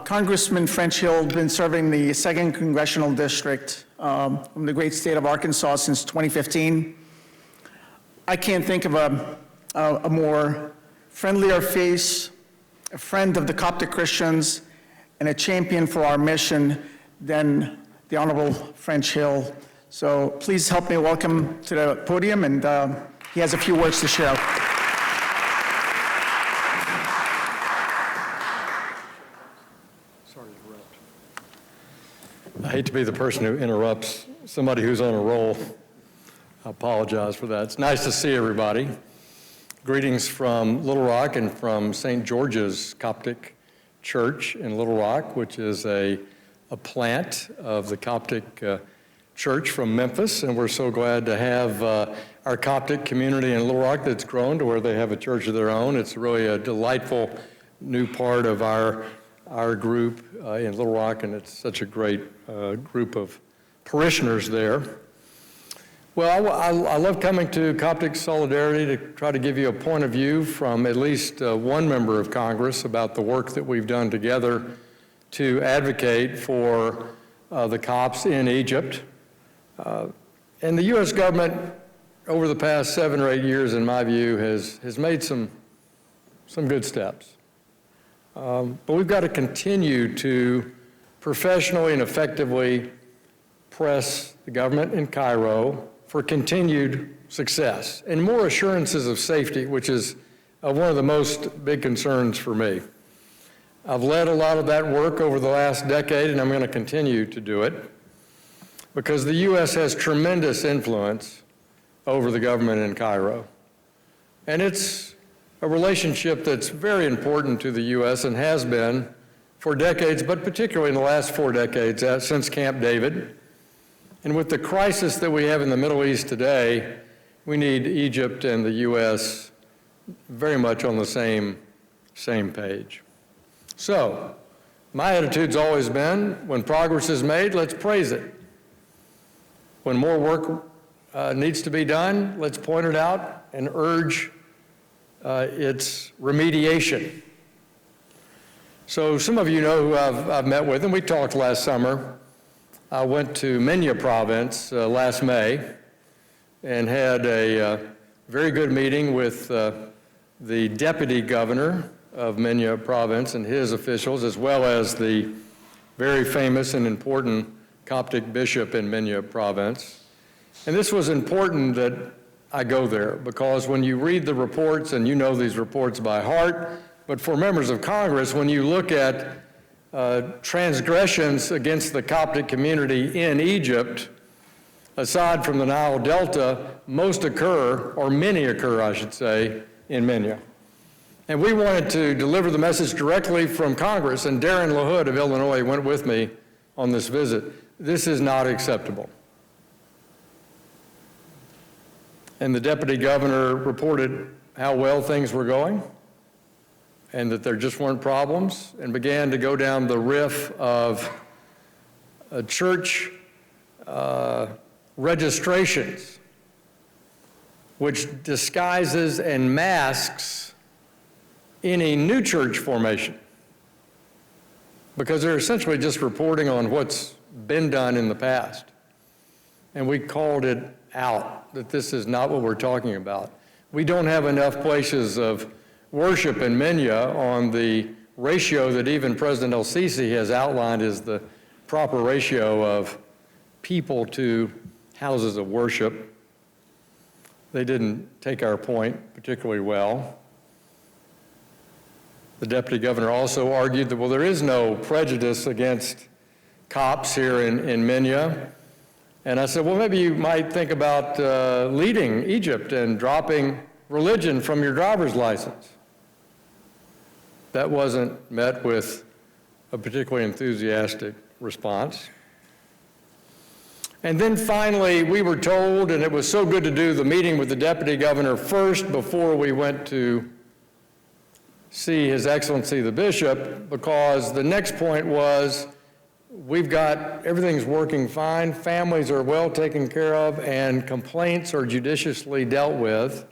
Congressman French Hill has been serving the 2nd Congressional District from the great state of Arkansas since 2015. I can't think of a more friendlier face, a friend of the Coptic Christians, and a champion for our mission than the Honorable French Hill. So please help me welcome to the podium, and he has a few words to share. I hate to be the person who interrupts somebody who's on a roll. I apologize for that. It's nice to see everybody. Greetings from Little Rock and from St. George's Coptic Church in Little Rock, which is a plant of the Coptic Church from Memphis. And we're so glad to have our Coptic community in Little Rock that's grown to where they have a church of their own. It's really a delightful new part of our group in Little Rock, and it's such a great group of parishioners there. Well, I love coming to Coptic Solidarity to try to give you a point of view from at least one member of Congress about the work that we've done together to advocate for the Copts in Egypt. And the U.S. government, over the past 7 or 8 years, in my view, has made some good steps. But we've got to continue to professionally and effectively press the government in Cairo for continued success and more assurances of safety, which is one of the most big concerns for me. I've led a lot of that work over the last decade, and I'm going to continue to do it because the U.S. has tremendous influence over the government in Cairo. And it's a relationship that's very important to the U.S. and has been for decades, but particularly in the last 4 decades since Camp David. And with the crisis that we have in the Middle East today, we need Egypt and the U.S. very much on the same page. So, my attitude's always been, when progress is made, let's praise it. When more work needs to be done, let's point it out and urge its remediation. So some of you know who I've met with, and we talked last summer. I went to Minya province last May and had a very good meeting with the deputy governor of Minya province and his officials, as well as the very famous and important Coptic bishop in Minya province. And this was important that I go there because when you read the reports, and you know these reports by heart, but for members of Congress, when you look at transgressions against the Coptic community in Egypt, aside from the Nile Delta, most occur, or many occur, I should say, in Minya. And we wanted to deliver the message directly from Congress, and Darren LaHood of Illinois went with me on this visit. This is not acceptable. And the deputy governor reported how well things were going and that there just weren't problems, and began to go down the riff of church registrations, which disguises and masks any new church formation, because they're essentially just reporting on what's been done in the past. And we called it out, that this is not what we're talking about. We don't have enough places of worship in Minya on the ratio that even President El-Sisi has outlined as the proper ratio of people to houses of worship. They didn't take our point particularly well. The deputy governor also argued that, well, there is no prejudice against Copts here in Minya. And I said, well, maybe you might think about leaving Egypt and dropping religion from your driver's license. That wasn't met with a particularly enthusiastic response. And then finally, we were told, and it was so good to do the meeting with the deputy governor first before we went to see His Excellency the Bishop, because the next point was, everything's working fine, families are well taken care of, and complaints are judiciously dealt with.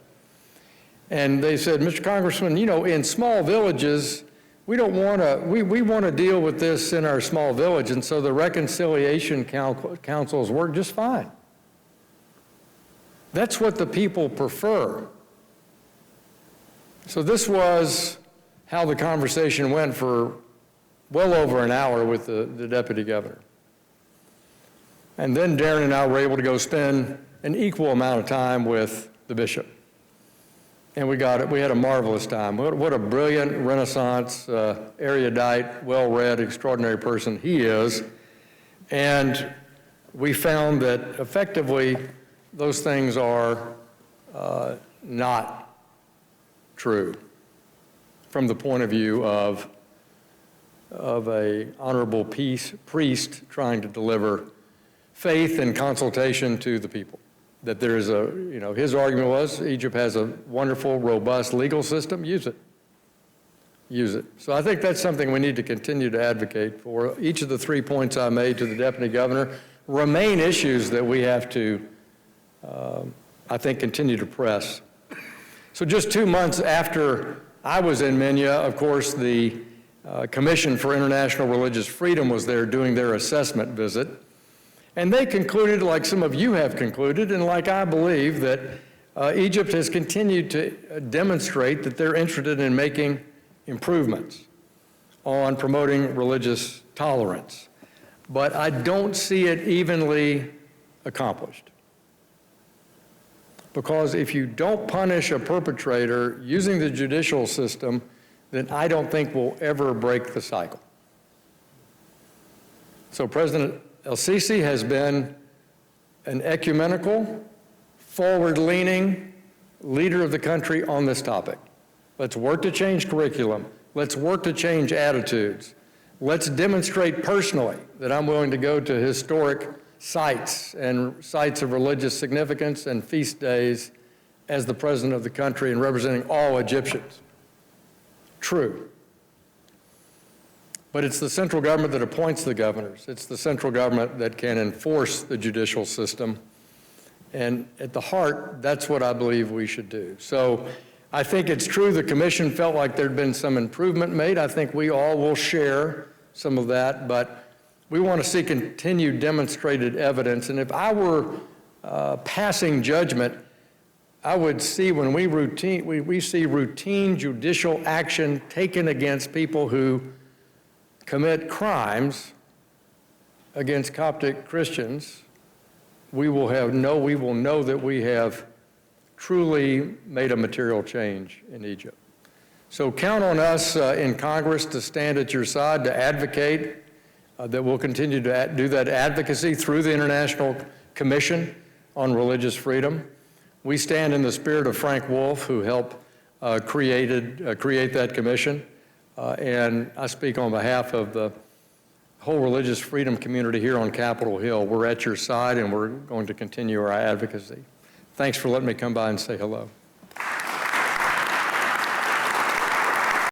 And they said, Mr. Congressman, in small villages, we don't want to, we want to deal with this in our small village, and so the reconciliation councils work just fine. That's what the people prefer. So this was how the conversation went for well over an hour with the deputy governor. And then Darren and I were able to go spend an equal amount of time with the bishop. And we had a marvelous time. What a brilliant Renaissance, erudite, well-read, extraordinary person he is. And we found that effectively those things are not true from the point of view of a honorable priest trying to deliver faith and consultation to the people. That there is his argument was Egypt has a wonderful, robust legal system, use it. Use it. So I think that's something we need to continue to advocate for. Each of the 3 points I made to the deputy governor remain issues that we have to, I think, continue to press. So just 2 months after I was in Minya, of course, the Commission for International Religious Freedom was there doing their assessment visit. And they concluded, like some of you have concluded, and like I believe, that Egypt has continued to demonstrate that they're interested in making improvements on promoting religious tolerance. But I don't see it evenly accomplished. Because if you don't punish a perpetrator using the judicial system, then I don't think we'll ever break the cycle. So President El-Sisi has been an ecumenical, forward-leaning leader of the country on this topic. Let's work to change curriculum. Let's work to change attitudes. Let's demonstrate personally that I'm willing to go to historic sites and sites of religious significance and feast days as the president of the country and representing all Egyptians. True. But it's the central government that appoints the governors. It's the central government that can enforce the judicial system. And at the heart, that's what I believe we should do. So I think it's true the commission felt like there'd been some improvement made. I think we all will share some of that, but we want to see continued demonstrated evidence. And if I were passing judgment, I would see when we see routine judicial action taken against people who commit crimes against Coptic Christians, we will know that we have truly made a material change in Egypt. So count on us in Congress to stand at your side, to advocate, that we'll continue to do that advocacy through the International Commission on Religious Freedom. We stand in the spirit of Frank Wolf, who helped create that commission. And I speak on behalf of the whole religious freedom community here on Capitol Hill. We're at your side, and we're going to continue our advocacy. Thanks for letting me come by and say hello.